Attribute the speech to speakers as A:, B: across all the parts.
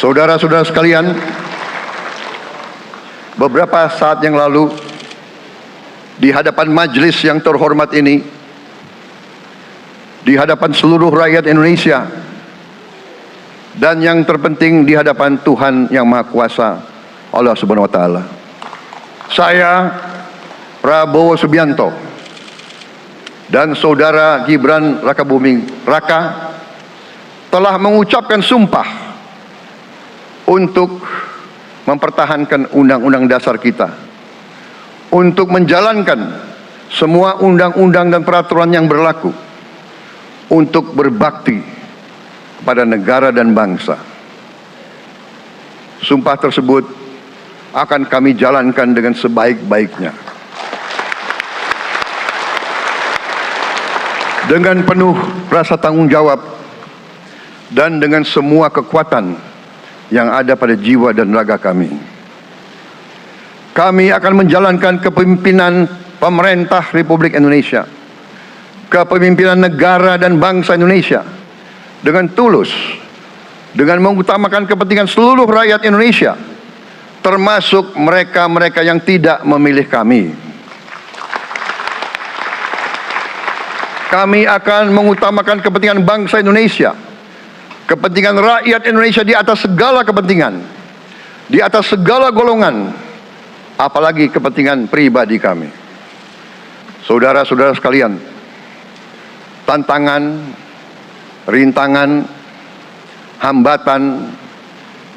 A: Saudara-saudara sekalian, beberapa saat yang lalu di hadapan majelis yang terhormat ini, di hadapan seluruh rakyat Indonesia, dan yang terpenting di hadapan Tuhan Yang Maha Kuasa, Allah Subhanahu wa Ta'ala, saya Prabowo Subianto dan saudara Gibran Rakabuming Raka telah mengucapkan sumpah untuk mempertahankan undang-undang dasar kita, untuk menjalankan semua undang-undang dan peraturan yang berlaku, untuk berbakti kepada negara dan bangsa. Sumpah tersebut akan kami jalankan dengan sebaik-baiknya, dengan penuh rasa tanggung jawab dan dengan semua kekuatan yang ada pada jiwa dan raga kami. Kami akan menjalankan kepemimpinan pemerintah Republik Indonesia, kepemimpinan negara dan bangsa Indonesia dengan tulus, dengan mengutamakan kepentingan seluruh rakyat Indonesia, termasuk mereka-mereka yang tidak memilih kami. Kami akan mengutamakan kepentingan bangsa Indonesia, kepentingan rakyat Indonesia di atas segala kepentingan, di atas segala golongan, apalagi kepentingan pribadi kami. Saudara-saudara sekalian, tantangan, rintangan, hambatan,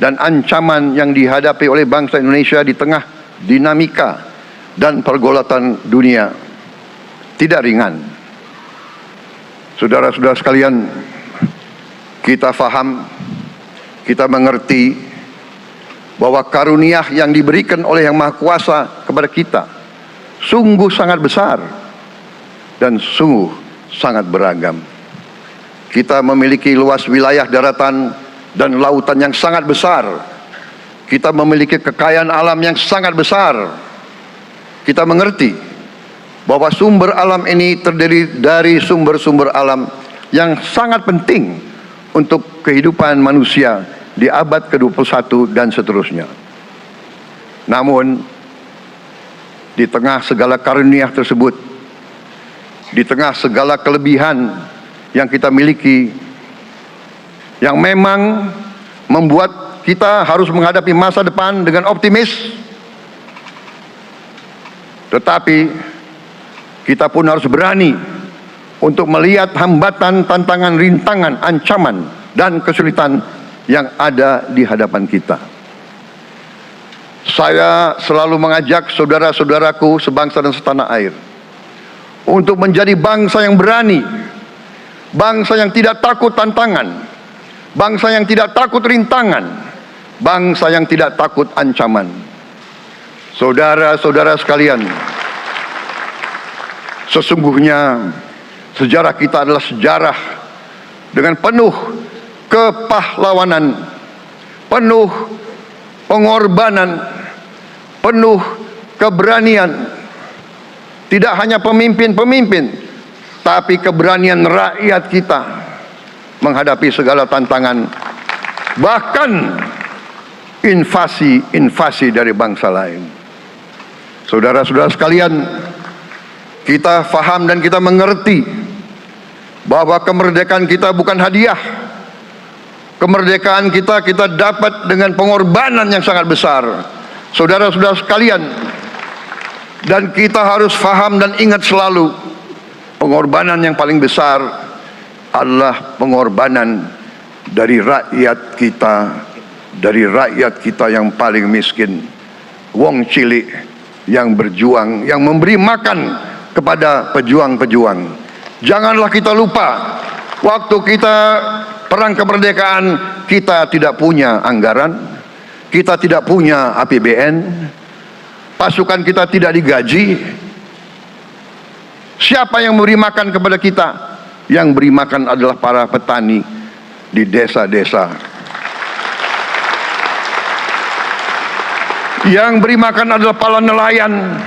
A: dan ancaman yang dihadapi oleh bangsa Indonesia di tengah dinamika dan pergolatan dunia tidak ringan. Saudara-saudara sekalian, kita faham, kita mengerti bahwa karunia yang diberikan oleh Yang Maha Kuasa kepada kita sungguh sangat besar dan sungguh sangat beragam. Kita memiliki luas wilayah daratan dan lautan yang sangat besar. Kita memiliki kekayaan alam yang sangat besar. Kita mengerti bahwa sumber alam ini terdiri dari sumber-sumber alam yang sangat penting untuk kehidupan manusia di abad ke-21 dan seterusnya. Namun, di tengah segala karunia tersebut, di tengah segala kelebihan yang kita miliki, yang memang membuat kita harus menghadapi masa depan dengan optimis, tetapi kita pun harus berani untuk melihat hambatan, tantangan, rintangan, ancaman, dan kesulitan yang ada di hadapan kita. Saya selalu mengajak saudara-saudaraku sebangsa dan setanah air untuk menjadi bangsa yang berani, bangsa yang tidak takut tantangan, bangsa yang tidak takut rintangan, bangsa yang tidak takut ancaman. Saudara-saudara sekalian, sesungguhnya sejarah kita adalah sejarah dengan penuh kepahlawanan, penuh pengorbanan, penuh keberanian. Tidak hanya pemimpin-pemimpin, tapi keberanian rakyat kita menghadapi segala tantangan, bahkan invasi-invasi dari bangsa lain. Saudara-saudara sekalian, kita faham dan kita mengerti bahwa kemerdekaan kita bukan hadiah. Kemerdekaan kita dapat dengan pengorbanan yang sangat besar, saudara-saudara sekalian. Dan kita harus faham dan ingat selalu, pengorbanan yang paling besar adalah pengorbanan dari rakyat kita yang paling miskin, wong cilik yang berjuang, yang memberi makan kepada pejuang-pejuang. Janganlah kita lupa, waktu kita perang kemerdekaan, kita tidak punya anggaran, kita tidak punya APBN, pasukan kita tidak digaji. Siapa yang memberi makan kepada kita? Yang beri makan adalah para petani di desa-desa. Yang beri makan adalah para nelayan.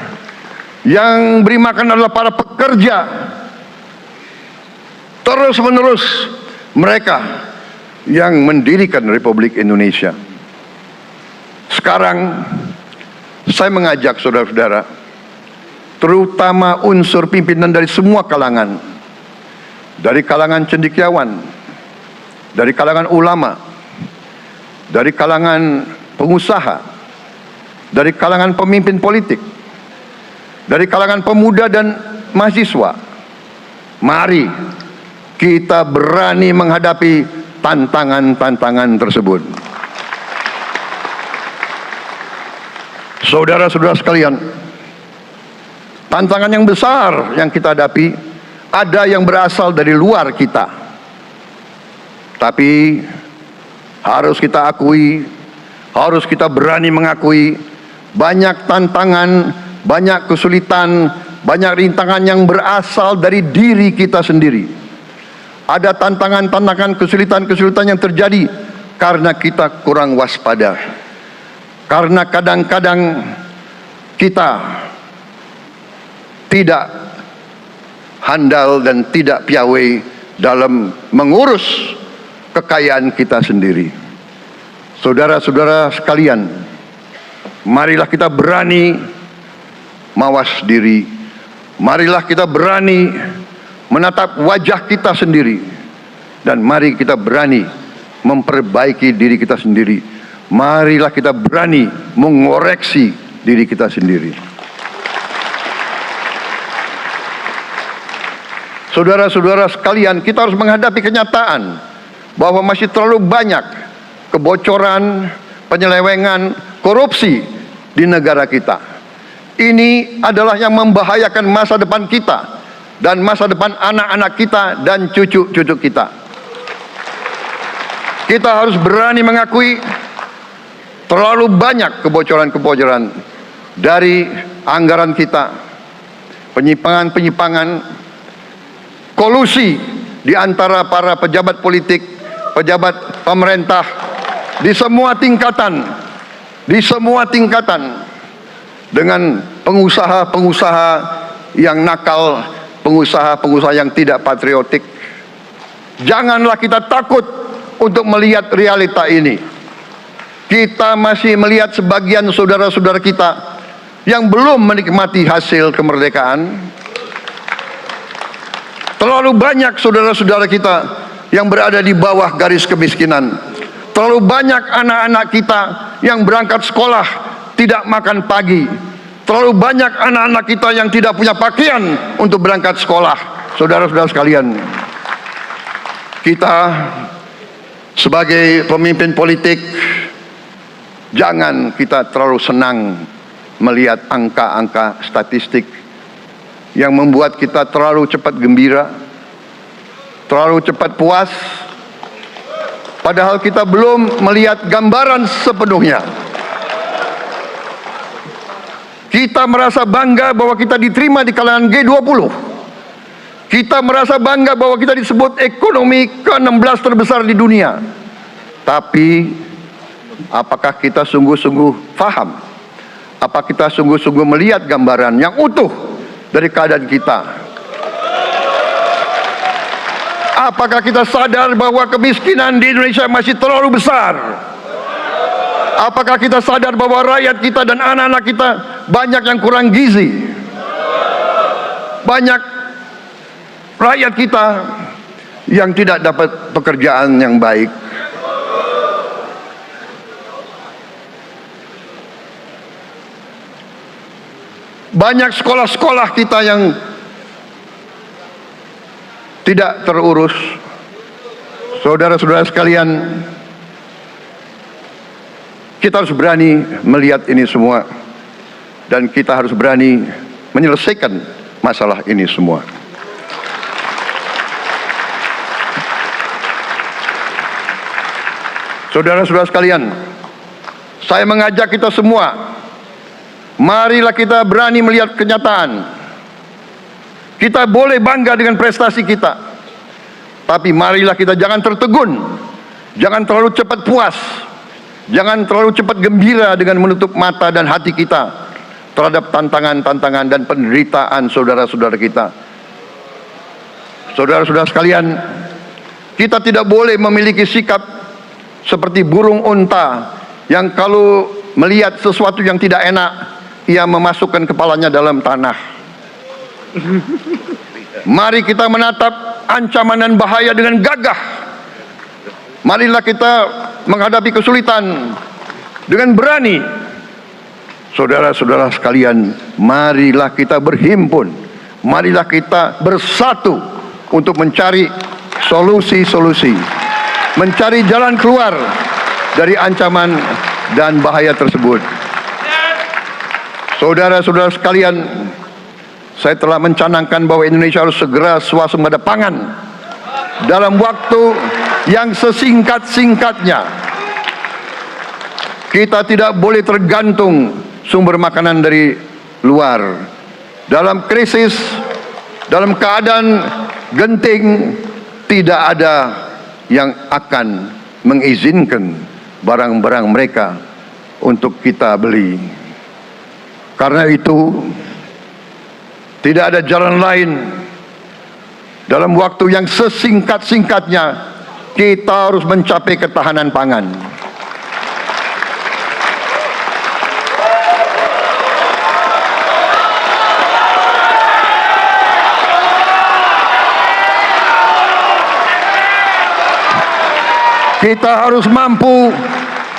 A: Yang beri makan adalah para pekerja. Terus menerus mereka yang mendirikan Republik Indonesia. Sekarang saya mengajak saudara-saudara, terutama unsur pimpinan dari semua kalangan, dari kalangan cendekiawan, dari kalangan ulama, dari kalangan pengusaha, dari kalangan pemimpin politik, dari kalangan pemuda dan mahasiswa. Mari kita berani menghadapi tantangan-tantangan tersebut. Saudara-saudara sekalian, tantangan yang besar yang kita hadapi ada yang berasal dari luar kita. Tapi harus kita akui, harus kita berani mengakui, banyak tantangan, banyak kesulitan, banyak rintangan yang berasal dari diri kita sendiri. Ada tantangan-tantangan, kesulitan-kesulitan yang terjadi karena kita kurang waspada. Karena kadang-kadang kita tidak handal dan tidak piawai dalam mengurus kekayaan kita sendiri. Saudara-saudara sekalian, marilah kita berani mawas diri. Marilah kita berani menatap wajah kita sendiri. Dan mari kita berani memperbaiki diri kita sendiri. Marilah kita berani mengoreksi diri kita sendiri. Saudara-saudara sekalian, kita harus menghadapi kenyataan bahwa masih terlalu banyak kebocoran, penyelewengan, korupsi di negara kita. Ini adalah yang membahayakan masa depan kita dan masa depan anak-anak kita dan cucu-cucu kita. Kita harus berani mengakui terlalu banyak kebocoran-kebocoran dari anggaran kita, penyimpangan-penyimpangan, kolusi di antara para pejabat politik, pejabat pemerintah di semua tingkatan, dengan pengusaha-pengusaha yang nakal, pengusaha-pengusaha yang tidak patriotik. Janganlah kita takut untuk melihat realita ini. Kita masih melihat sebagian saudara-saudara kita yang belum menikmati hasil kemerdekaan. Terlalu banyak saudara-saudara kita yang berada di bawah garis kemiskinan. Terlalu banyak anak-anak kita yang berangkat sekolah tidak makan pagi. Terlalu banyak anak-anak kita yang tidak punya pakaian untuk berangkat sekolah. Saudara-saudara sekalian, kita sebagai pemimpin politik, jangan kita terlalu senang melihat angka-angka statistik yang membuat kita terlalu cepat gembira, terlalu cepat puas, padahal kita belum melihat gambaran sepenuhnya. Kita merasa bangga bahwa kita diterima di kalangan G20. Kita merasa bangga bahwa kita disebut ekonomi ke-16 terbesar di dunia. Tapi apakah kita sungguh-sungguh faham? Apa kita sungguh-sungguh melihat gambaran yang utuh dari keadaan kita? Apakah kita sadar bahwa kemiskinan di Indonesia masih terlalu besar? Apakah kita sadar bahwa rakyat kita dan anak-anak kita banyak yang kurang gizi? Banyak rakyat kita yang tidak dapat pekerjaan yang baik. Banyak sekolah-sekolah kita yang tidak terurus. Saudara-saudara sekalian, kita harus berani melihat ini semua, dan kita harus berani menyelesaikan masalah ini semua. Saudara-saudara sekalian, saya mengajak kita semua, marilah kita berani melihat kenyataan. Kita boleh bangga dengan prestasi kita, tapi marilah kita jangan tertegun, jangan terlalu cepat puas, jangan terlalu cepat gembira dengan menutup mata dan hati kita terhadap tantangan-tantangan dan penderitaan saudara-saudara kita. Saudara-saudara sekalian, kita tidak boleh memiliki sikap seperti burung unta yang kalau melihat sesuatu yang tidak enak, ia memasukkan kepalanya dalam tanah. Mari kita menatap ancaman dan bahaya dengan gagah. Marilah kita menghadapi kesulitan dengan berani. Saudara-saudara sekalian, marilah kita berhimpun, marilah kita bersatu untuk mencari solusi-solusi, mencari jalan keluar dari ancaman dan bahaya tersebut. Saudara-saudara sekalian, saya telah mencanangkan bahwa Indonesia harus segera swasembada pangan dalam waktu yang sesingkat-singkatnya. Kita tidak boleh tergantung sumber makanan dari luar. Dalam krisis, dalam keadaan genting, tidak ada yang akan mengizinkan barang-barang mereka untuk kita beli. Karena itu, tidak ada jalan lain. Dalam waktu yang sesingkat-singkatnya, kita harus mencapai ketahanan pangan. Kita harus mampu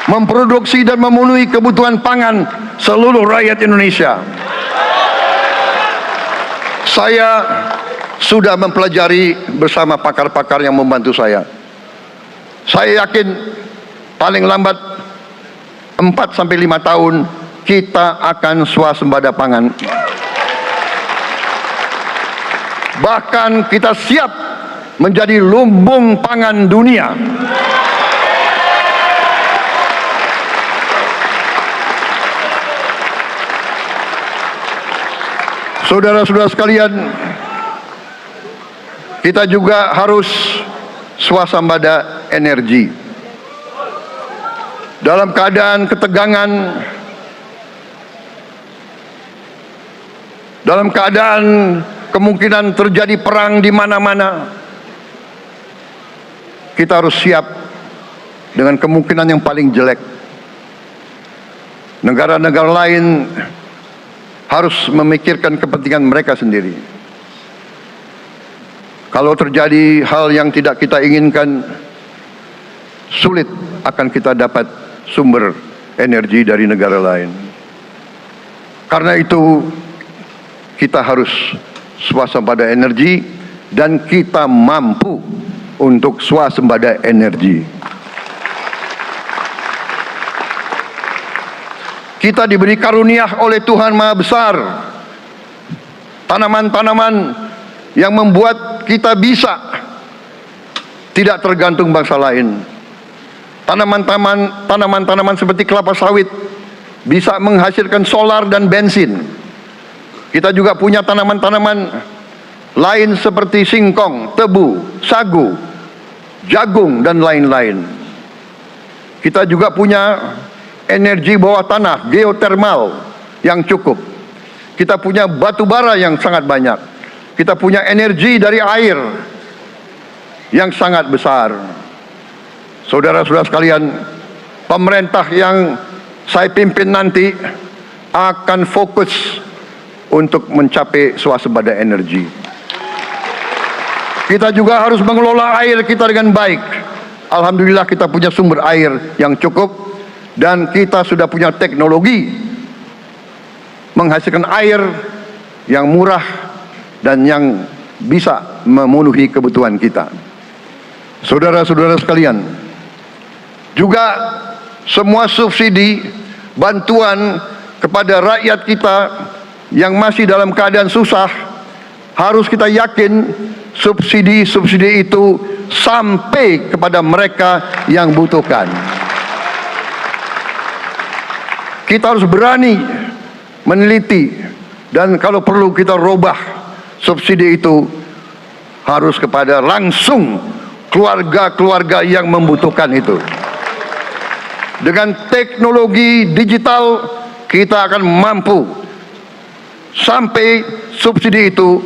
A: memproduksi dan memenuhi kebutuhan pangan seluruh rakyat Indonesia. Saya sudah mempelajari bersama pakar-pakar yang membantu saya. Saya yakin paling lambat 4 sampai 5 tahun kita akan swasembada pangan. Bahkan kita siap menjadi lumbung pangan dunia. Saudara-saudara sekalian, kita juga harus swasembada energi. Dalam keadaan ketegangan, dalam keadaan kemungkinan terjadi perang di mana-mana, kita harus siap dengan kemungkinan yang paling jelek. Negara-negara lain harus memikirkan kepentingan mereka sendiri. Kalau terjadi hal yang tidak kita inginkan, sulit akan kita dapat sumber energi dari negara lain. Karena itu, kita harus swasembada energi dan kita mampu untuk swasembada energi. Kita diberi karunia oleh Tuhan Maha Besar, tanaman-tanaman yang membuat kita bisa tidak tergantung bangsa lain. Tanaman-tanaman seperti kelapa sawit bisa menghasilkan solar dan bensin. Kita juga punya tanaman-tanaman lain seperti singkong, tebu, sagu, jagung, dan lain-lain. Kita juga punya energi bawah tanah, geotermal yang cukup. Kita punya batu bara yang sangat banyak. Kita punya energi dari air yang sangat besar. Saudara-saudara sekalian, pemerintah yang saya pimpin nanti akan fokus untuk mencapai swasembada energi. Kita juga harus mengelola air kita dengan baik. Alhamdulillah kita punya sumber air yang cukup. Dan kita sudah punya teknologi menghasilkan air yang murah dan yang bisa memenuhi kebutuhan kita. Saudara-saudara sekalian, juga semua subsidi, bantuan kepada rakyat kita yang masih dalam keadaan susah, harus kita yakin subsidi-subsidi itu sampai kepada mereka yang butuhkan. Kita harus berani meneliti dan kalau perlu kita robah subsidi itu harus kepada langsung keluarga-keluarga yang membutuhkan itu. Dengan teknologi digital kita akan mampu sampai subsidi itu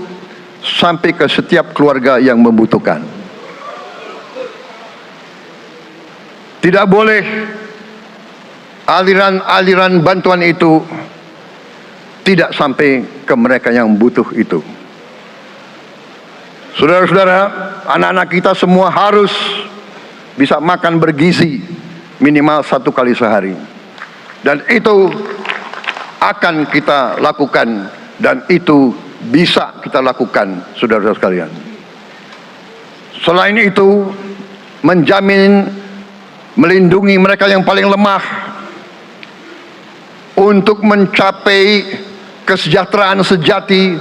A: sampai ke setiap keluarga yang membutuhkan. Tidak boleh aliran-aliran bantuan itu tidak sampai ke mereka yang butuh itu. Saudara-saudara, anak-anak kita semua harus bisa makan bergizi minimal 1 kali sehari. Dan itu akan kita lakukan, dan itu bisa kita lakukan, saudara-saudara sekalian. Selain itu, menjamin, melindungi mereka yang paling lemah untuk mencapai kesejahteraan sejati,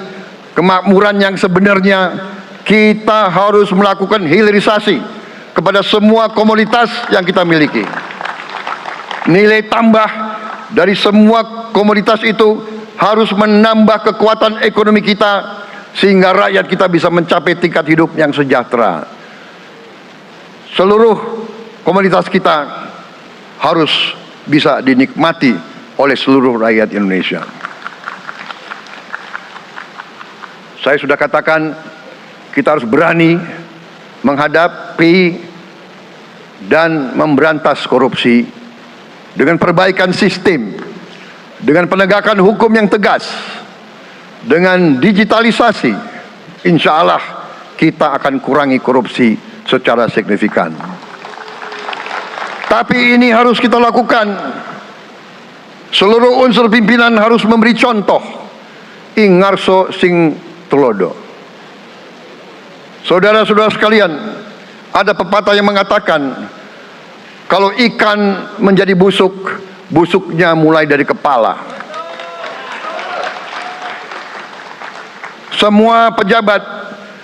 A: kemakmuran yang sebenarnya. Kita harus melakukan hilirisasi kepada semua komoditas yang kita miliki. Nilai tambah dari semua komoditas itu harus menambah kekuatan ekonomi kita, sehingga rakyat kita bisa mencapai tingkat hidup yang sejahtera. Seluruh komoditas kita harus bisa dinikmati oleh seluruh rakyat Indonesia. Saya sudah katakan, kita harus berani menghadapi dan memberantas korupsi dengan perbaikan sistem, dengan penegakan hukum yang tegas, dengan digitalisasi. Insya Allah kita akan kurangi korupsi secara signifikan. Tapi ini harus kita lakukan. Seluruh unsur pimpinan harus memberi contoh. Ingarso sing tulodo. Saudara-saudara sekalian, ada pepatah yang mengatakan, kalau ikan menjadi busuk, busuknya mulai dari kepala. Semua pejabat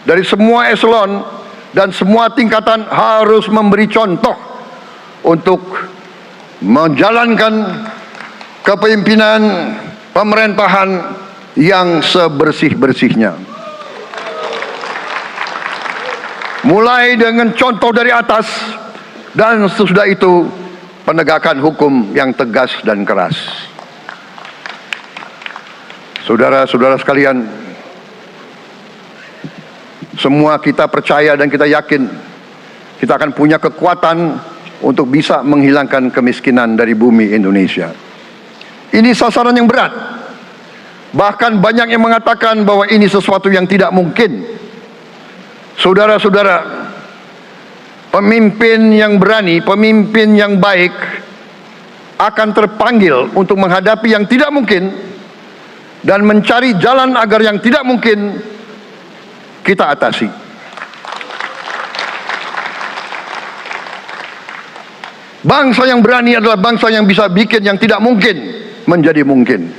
A: dari semua eselon dan semua tingkatan harus memberi contoh untuk menjalankan kepemimpinan pemerintahan yang sebersih-bersihnya. Mulai dengan contoh dari atas, dan sesudah itu penegakan hukum yang tegas dan keras. Saudara-saudara sekalian, semua kita percaya dan kita yakin kita akan punya kekuatan untuk bisa menghilangkan kemiskinan dari bumi Indonesia. Ini sasaran yang berat. Bahkan banyak yang mengatakan bahwa ini sesuatu yang tidak mungkin. Saudara-saudara, pemimpin yang berani, pemimpin yang baik akan terpanggil untuk menghadapi yang tidak mungkin dan mencari jalan agar yang tidak mungkin kita atasi. Bangsa yang berani adalah bangsa yang bisa bikin yang tidak mungkin menjadi mungkin.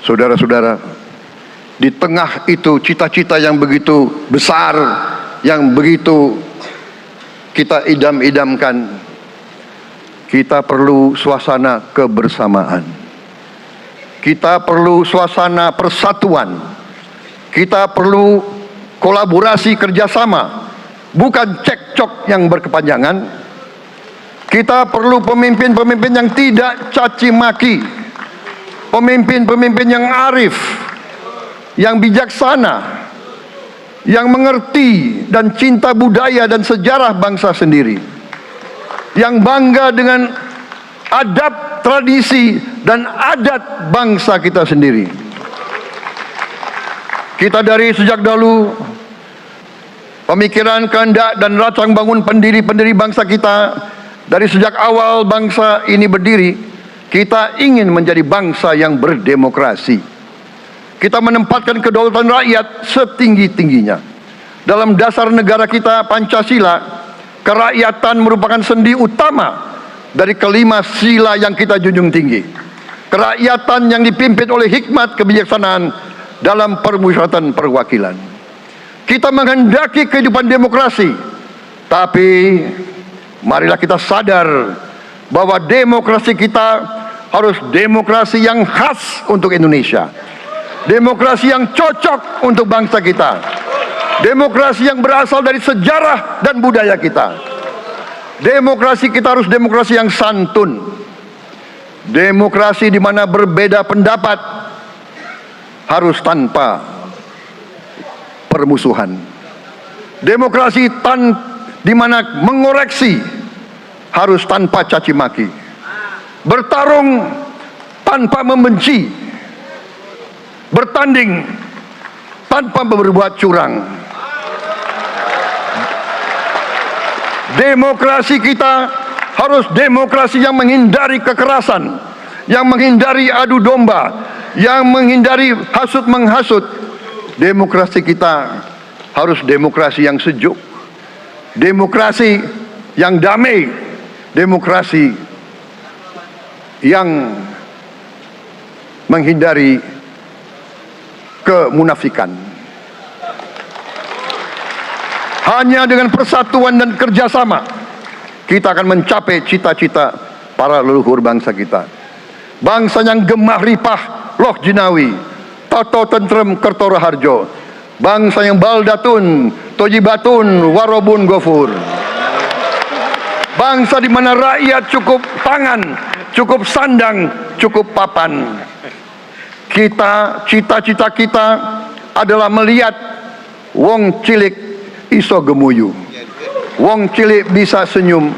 A: Saudara-saudara, di tengah itu cita-cita yang begitu besar, yang begitu kita idam-idamkan, kita perlu suasana kebersamaan. Kita perlu suasana persatuan. Kita perlu kolaborasi kerjasama, bukan cekcok yang berkepanjangan. Kita perlu pemimpin-pemimpin yang tidak caci maki, pemimpin-pemimpin yang arif, yang bijaksana, yang mengerti dan cinta budaya dan sejarah bangsa sendiri, yang bangga dengan adab, tradisi, dan adat bangsa kita sendiri. Kita dari sejak dahulu, pemikiran, kehendak, dan rancang bangun pendiri-pendiri bangsa kita, dari sejak awal bangsa ini berdiri, kita ingin menjadi bangsa yang berdemokrasi. Kita menempatkan kedaulatan rakyat setinggi-tingginya. Dalam dasar negara kita, Pancasila, kerakyatan merupakan sendi utama dari kelima sila yang kita junjung tinggi. Kerakyatan yang dipimpin oleh hikmat kebijaksanaan dalam permusyawaratan perwakilan. Kita menghendaki kehidupan demokrasi, tapi marilah kita sadar bahwa demokrasi kita harus demokrasi yang khas untuk Indonesia. Demokrasi yang cocok untuk bangsa kita. Demokrasi yang berasal dari sejarah dan budaya kita. Demokrasi kita harus demokrasi yang santun. Demokrasi di mana berbeda pendapat harus tanpa permusuhan. Demokrasi di mana mengoreksi harus tanpa caci maki. Bertarung tanpa membenci. Bertanding tanpa berbuat curang. Demokrasi kita harus demokrasi yang menghindari kekerasan, yang menghindari adu domba, yang menghindari hasut menghasut. Demokrasi kita harus demokrasi yang sejuk, demokrasi yang damai, demokrasi yang menghindari kemunafikan. Hanya dengan persatuan dan kerjasama kita akan mencapai cita-cita para leluhur bangsa kita. Bangsa yang gemah ripah loh jinawi, toto tentrem kertora harjo. Bangsa yang baldatun, tojibatun, warobun gofur. Bangsa di mana rakyat cukup tangan, cukup sandang, cukup papan. Cita-cita kita adalah melihat wong cilik iso gemuyu. Wong cilik bisa senyum,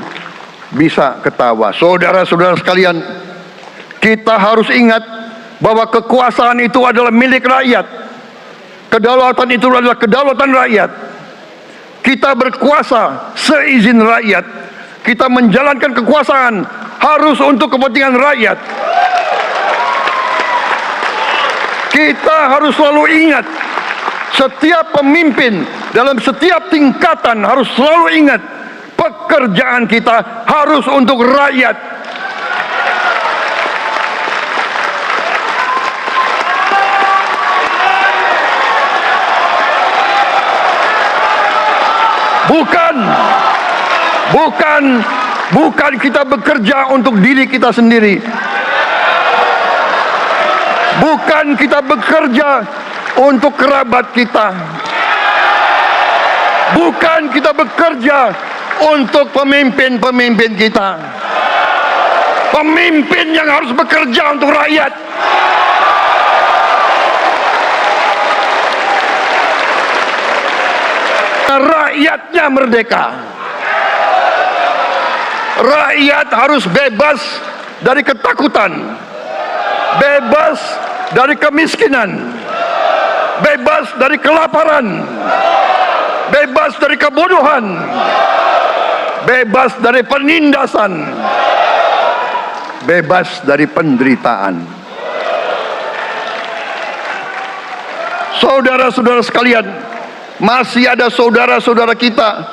A: bisa ketawa. Saudara-saudara sekalian, kita harus ingat bahwa kekuasaan itu adalah milik rakyat. Kedaulatan itu adalah kedaulatan rakyat. Kita berkuasa seizin rakyat. Kita menjalankan kekuasaan harus untuk kepentingan rakyat. Kita harus selalu ingat, setiap pemimpin dalam setiap tingkatan harus selalu ingat, pekerjaan kita harus untuk rakyat. Bukan kita bekerja untuk diri kita sendiri. Bukan kita bekerja untuk kerabat kita. Bukan kita bekerja untuk pemimpin-pemimpin kita. Pemimpin yang harus bekerja untuk rakyat. Rakyatnya merdeka. Rakyat harus bebas dari ketakutan, bebas dari kemiskinan, bebas dari kelaparan, bebas dari kebodohan, bebas dari penindasan, bebas dari penderitaan. Saudara-saudara sekalian, masih ada saudara-saudara kita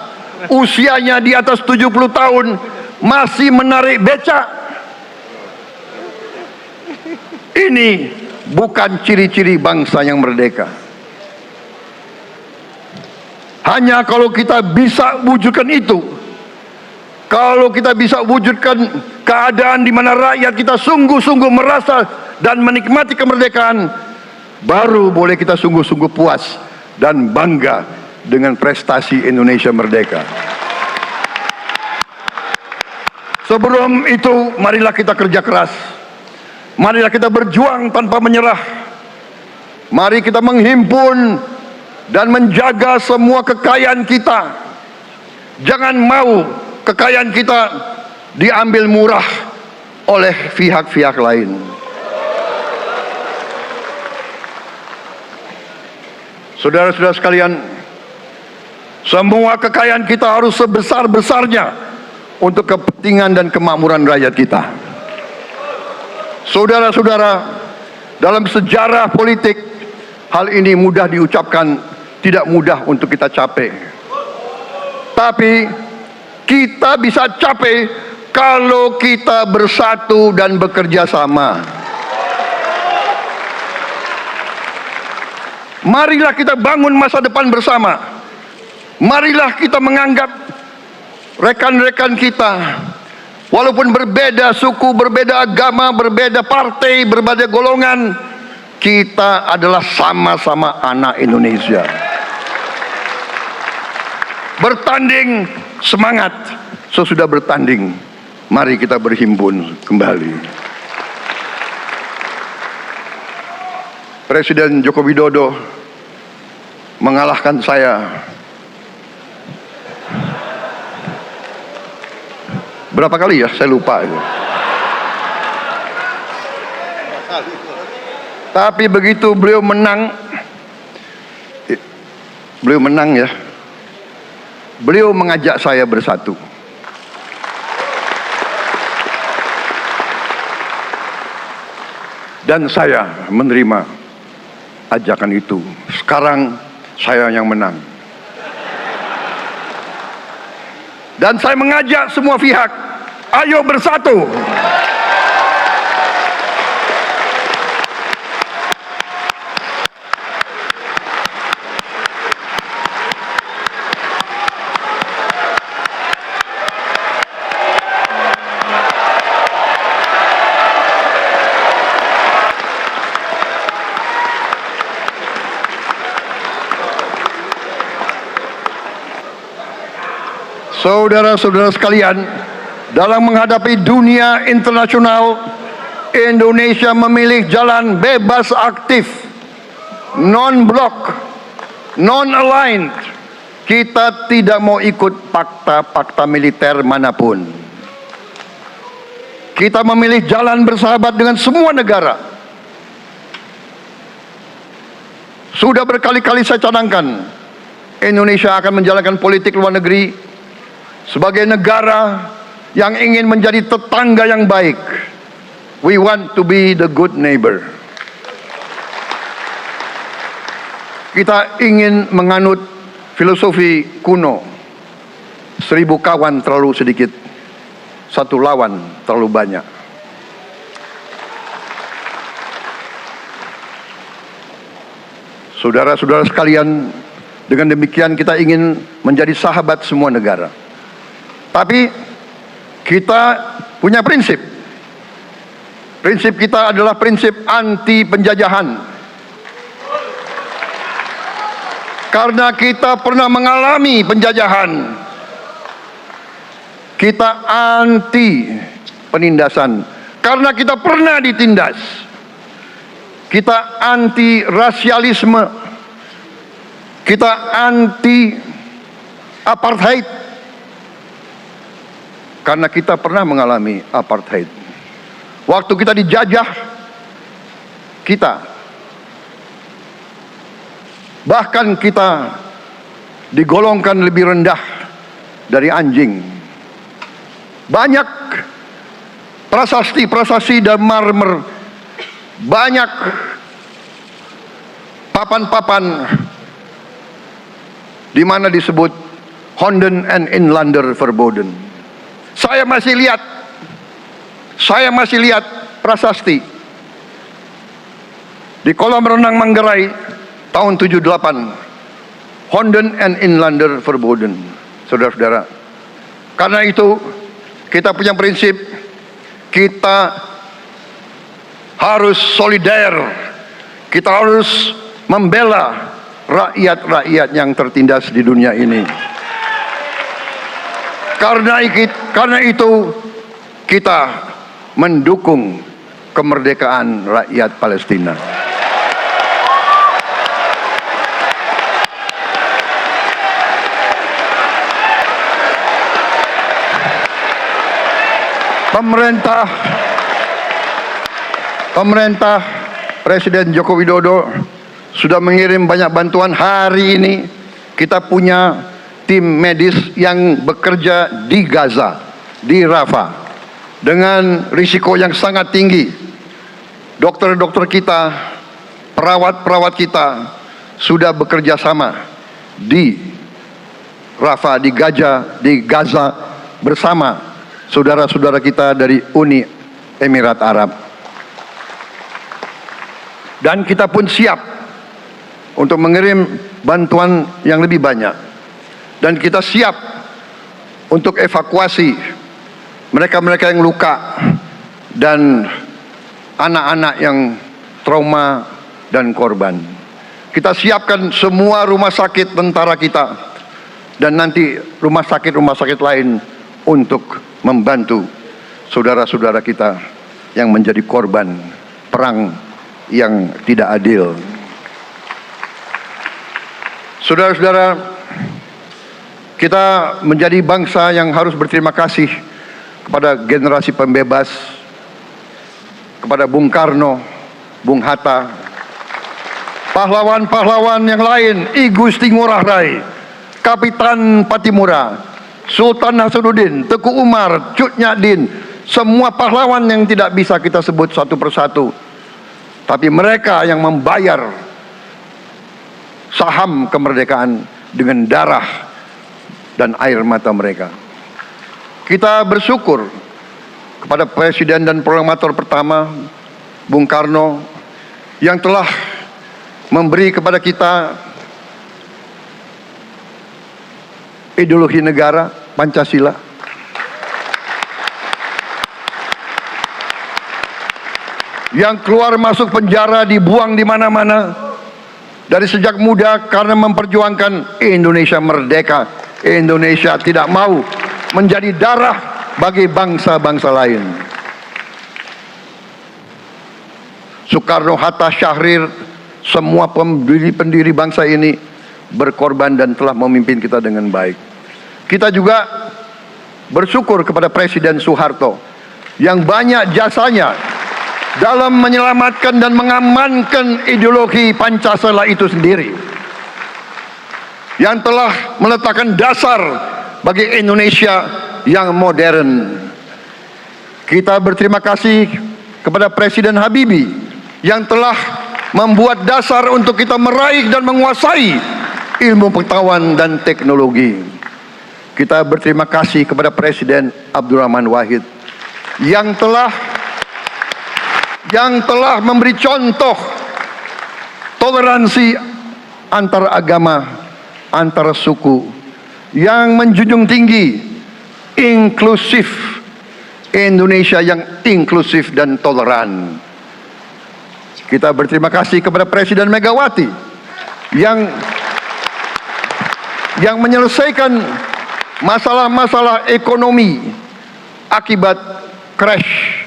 A: usianya di atas 70 tahun masih menarik becak. Ini bukan ciri-ciri bangsa yang merdeka. Hanya kalau kita bisa wujudkan itu, kalau kita bisa wujudkan keadaan di mana rakyat kita sungguh-sungguh merasa dan menikmati kemerdekaan, baru boleh kita sungguh-sungguh puas dan bangga dengan prestasi Indonesia merdeka. Sebelum itu, marilah kita kerja keras. Marilah kita berjuang tanpa menyerah. Mari kita menghimpun dan menjaga semua kekayaan kita. Jangan mau kekayaan kita diambil murah oleh pihak-pihak lain. Saudara-saudara sekalian, semua kekayaan kita harus sebesar-besarnya untuk kepentingan dan kemakmuran rakyat kita. Saudara-saudara, dalam sejarah politik, hal ini mudah diucapkan, tidak mudah untuk kita capai. Tapi kita bisa capai kalau kita bersatu dan bekerja sama. Marilah kita bangun masa depan bersama. Marilah kita menganggap rekan-rekan kita, walaupun berbeda suku, berbeda agama, berbeda partai, berbeda golongan, kita adalah sama-sama anak Indonesia. Bertanding semangat, sesudah bertanding mari kita berhimpun kembali. Presiden Joko Widodo mengalahkan saya Berapa kali ya? Saya lupa itu. Tapi begitu beliau menang ya, beliau mengajak saya bersatu. Dan saya menerima ajakan itu. Sekarang saya yang menang. Dan saya mengajak semua pihak, ayo bersatu. Saudara-saudara sekalian, dalam menghadapi dunia internasional, Indonesia memilih jalan bebas aktif, non-blok, non-aligned. Kita tidak mau ikut fakta-fakta militer manapun. Kita memilih jalan bersahabat dengan semua negara. Sudah berkali-kali saya cadangkan, Indonesia akan menjalankan politik luar negeri sebagai negara yang ingin menjadi tetangga yang baik. We want to be the good neighbor. Kita ingin menganut filosofi kuno, 1000 kawan terlalu sedikit, 1 lawan terlalu banyak. Saudara-saudara sekalian, dengan demikian kita ingin menjadi sahabat semua negara. Tapi kita punya prinsip. Prinsip kita adalah prinsip anti penjajahan. Karena kita pernah mengalami penjajahan. Kita anti penindasan. Karena kita pernah ditindas. Kita anti rasialisme. Kita anti apartheid. Karena kita pernah mengalami apartheid. Waktu kita dijajah, bahkan kita digolongkan lebih rendah dari anjing. Banyak prasasti dan marmer, banyak papan-papan di mana disebut Honden and Inlander Verboden. Saya masih lihat prasasti di kolam renang Manggarai tahun 78, Honden and Inlander Verboden. Saudara-saudara, karena itu kita punya prinsip, kita harus solider, kita harus membela rakyat-rakyat yang tertindas di dunia ini. Karena itu kita mendukung kemerdekaan rakyat Palestina. Pemerintah Presiden Joko Widodo sudah mengirim banyak bantuan. Hari ini kita punya tim medis yang bekerja di Gaza, di Rafah, dengan risiko yang sangat tinggi. Dokter-dokter kita, perawat-perawat kita sudah bekerja sama di Rafah, di Gaza bersama saudara-saudara kita dari Uni Emirat Arab. Dan kita pun siap untuk mengirim bantuan yang lebih banyak. Dan kita siap untuk evakuasi mereka-mereka yang luka dan anak-anak yang trauma dan korban. Kita siapkan semua rumah sakit tentara kita dan nanti rumah sakit lain untuk membantu saudara-saudara kita yang menjadi korban perang yang tidak adil. Saudara-saudara, kita menjadi bangsa yang harus berterima kasih kepada generasi pembebas, kepada Bung Karno, Bung Hatta, pahlawan-pahlawan yang lain, I Gusti Ngurah Rai, Kapitan Patimura, Sultan Hasanuddin, Teku Umar, Cut Nyak semua pahlawan yang tidak bisa kita sebut satu persatu. Tapi mereka yang membayar saham kemerdekaan dengan darah dan air mata mereka. Kita bersyukur kepada Presiden dan Proklamator pertama, Bung Karno, yang telah memberi kepada kita ideologi negara, Pancasila. Yang keluar masuk penjara, dibuang di mana-mana dari sejak muda karena memperjuangkan Indonesia merdeka. Indonesia tidak mau menjadi darah bagi bangsa-bangsa lain. Soekarno, Hatta, Syahrir, semua pendiri bangsa ini berkorban dan telah memimpin kita dengan baik. Kita juga bersyukur kepada Presiden Soeharto yang banyak jasanya dalam menyelamatkan dan mengamankan ideologi Pancasila itu sendiri, yang telah meletakkan dasar bagi Indonesia yang modern. Kita berterima kasih kepada Presiden Habibie yang telah membuat dasar untuk kita meraih dan menguasai ilmu pengetahuan dan teknologi. Kita berterima kasih kepada Presiden Abdurrahman Wahid yang telah memberi contoh toleransi antar agama, antar suku, yang menjunjung tinggi inklusif, Indonesia yang inklusif dan toleran. Kita berterima kasih kepada Presiden Megawati yang menyelesaikan masalah-masalah ekonomi akibat crash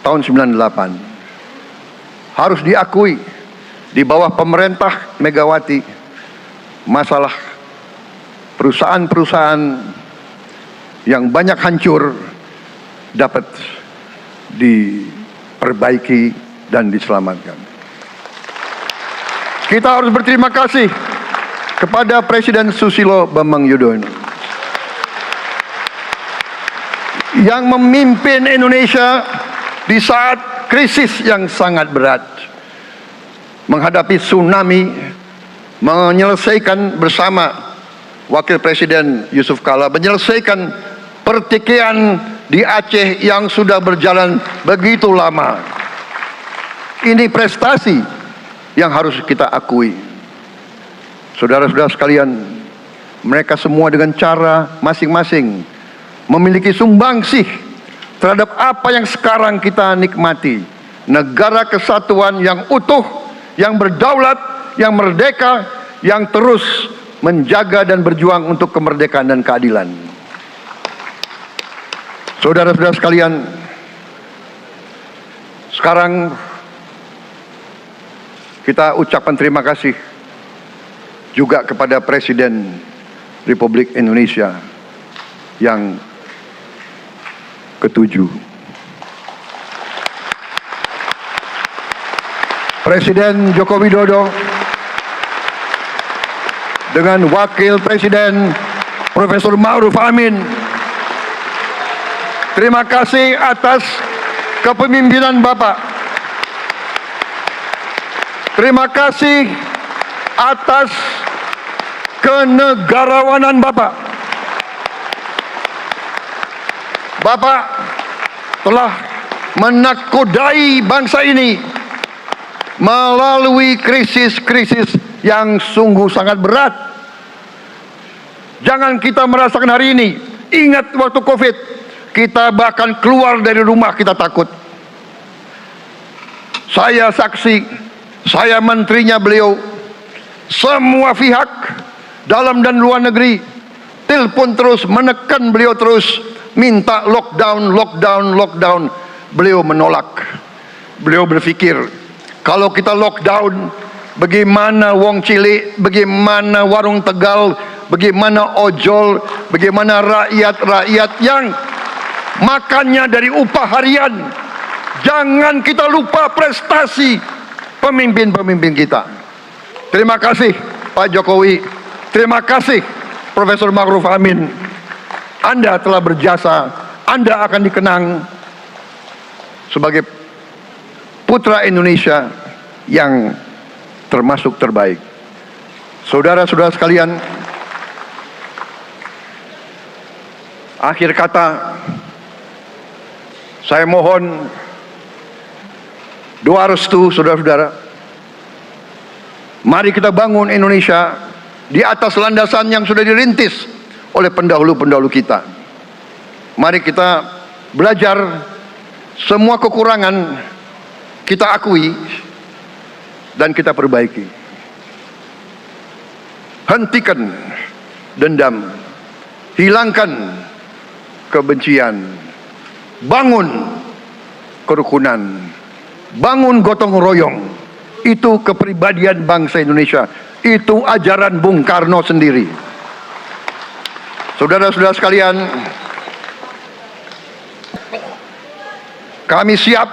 A: tahun 98. Harus diakui, di bawah pemerintah Megawati, masalah perusahaan-perusahaan yang banyak hancur dapat diperbaiki dan diselamatkan. Kita harus berterima kasih kepada Presiden Susilo Bambang Yudhoyono yang memimpin Indonesia di saat krisis yang sangat berat, menghadapi tsunami, menyelesaikan bersama Wakil Presiden Yusuf Kala, menyelesaikan pertikaian di Aceh yang sudah berjalan begitu lama. Ini prestasi yang harus kita akui. Saudara-saudara sekalian, mereka semua dengan cara masing-masing memiliki sumbangsih terhadap apa yang sekarang kita nikmati. Negara kesatuan yang utuh, yang berdaulat, yang merdeka, yang terus menjaga dan berjuang untuk kemerdekaan dan keadilan. Saudara-saudara sekalian, sekarang kita ucapkan terima kasih juga kepada Presiden Republik Indonesia yang ke-7. Presiden Joko Widodo dengan Wakil Presiden Profesor Ma'ruf Amin, terima kasih atas kepemimpinan Bapak. Terima kasih atas kenegarawanan Bapak. Bapak telah menakodai bangsa ini melalui krisis-krisis yang sungguh sangat berat. Jangan kita merasakan hari ini. Ingat waktu Covid, kita bahkan keluar dari rumah kita takut. Saya saksi, saya menterinya beliau, semua pihak dalam dan luar negeri telepon terus, menekan beliau terus, minta lockdown, lockdown, lockdown. Beliau menolak. Beliau berpikir, kalau kita lockdown, bagaimana wong cilik, bagaimana warung Tegal, bagaimana ojol, bagaimana rakyat-rakyat makannya dari upah harian. Jangan kita lupa prestasi pemimpin-pemimpin kita. Terima kasih Pak Jokowi, terima kasih Profesor Ma'ruf Amin. Anda telah berjasa, Anda akan dikenang sebagai putra Indonesia yang termasuk terbaik. Saudara-saudara sekalian, akhir kata, saya mohon doa restu saudara-saudara. Mari kita bangun Indonesia di atas landasan yang sudah dirintis oleh pendahulu-pendahulu kita. Mari kita belajar, semua kekurangan kita akui dan kita perbaiki. Hentikan dendam, hilangkan kebencian, bangun kerukunan, bangun gotong royong. Itu kepribadian bangsa Indonesia, itu ajaran Bung Karno sendiri. Saudara-saudara sekalian, kami siap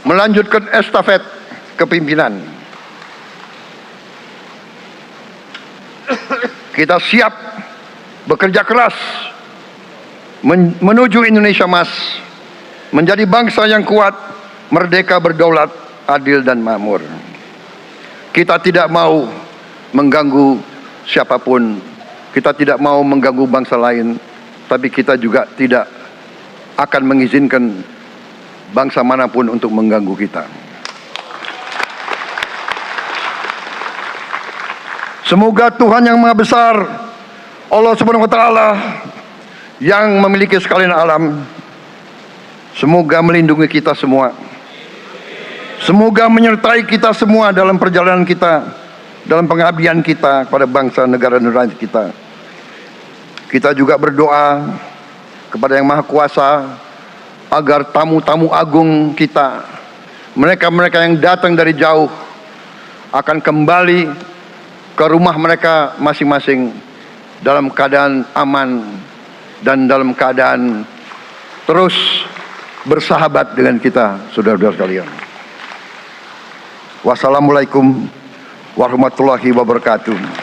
A: melanjutkan estafet kepimpinan. Kita siap bekerja keras menuju Indonesia Emas, menjadi bangsa yang kuat, merdeka, berdaulat, adil dan makmur. Kita tidak mau mengganggu siapapun, kita tidak mau mengganggu bangsa lain, tapi kita juga tidak akan mengizinkan bangsa manapun untuk mengganggu kita. Semoga Tuhan yang Maha Besar, Allah Subhanahu wa Ta'ala, yang memiliki sekalian alam, semoga melindungi kita semua. Semoga menyertai kita semua dalam perjalanan kita, dalam pengabdian kita kepada bangsa, negara, dan rakyat kita. Kita juga berdoa kepada Yang Maha Kuasa agar tamu-tamu agung kita, mereka-mereka yang datang dari jauh, akan kembali ke rumah mereka masing-masing dalam keadaan aman dan dalam keadaan terus bersahabat dengan kita, saudara-saudara sekalian. Wassalamualaikum warahmatullahi wabarakatuh.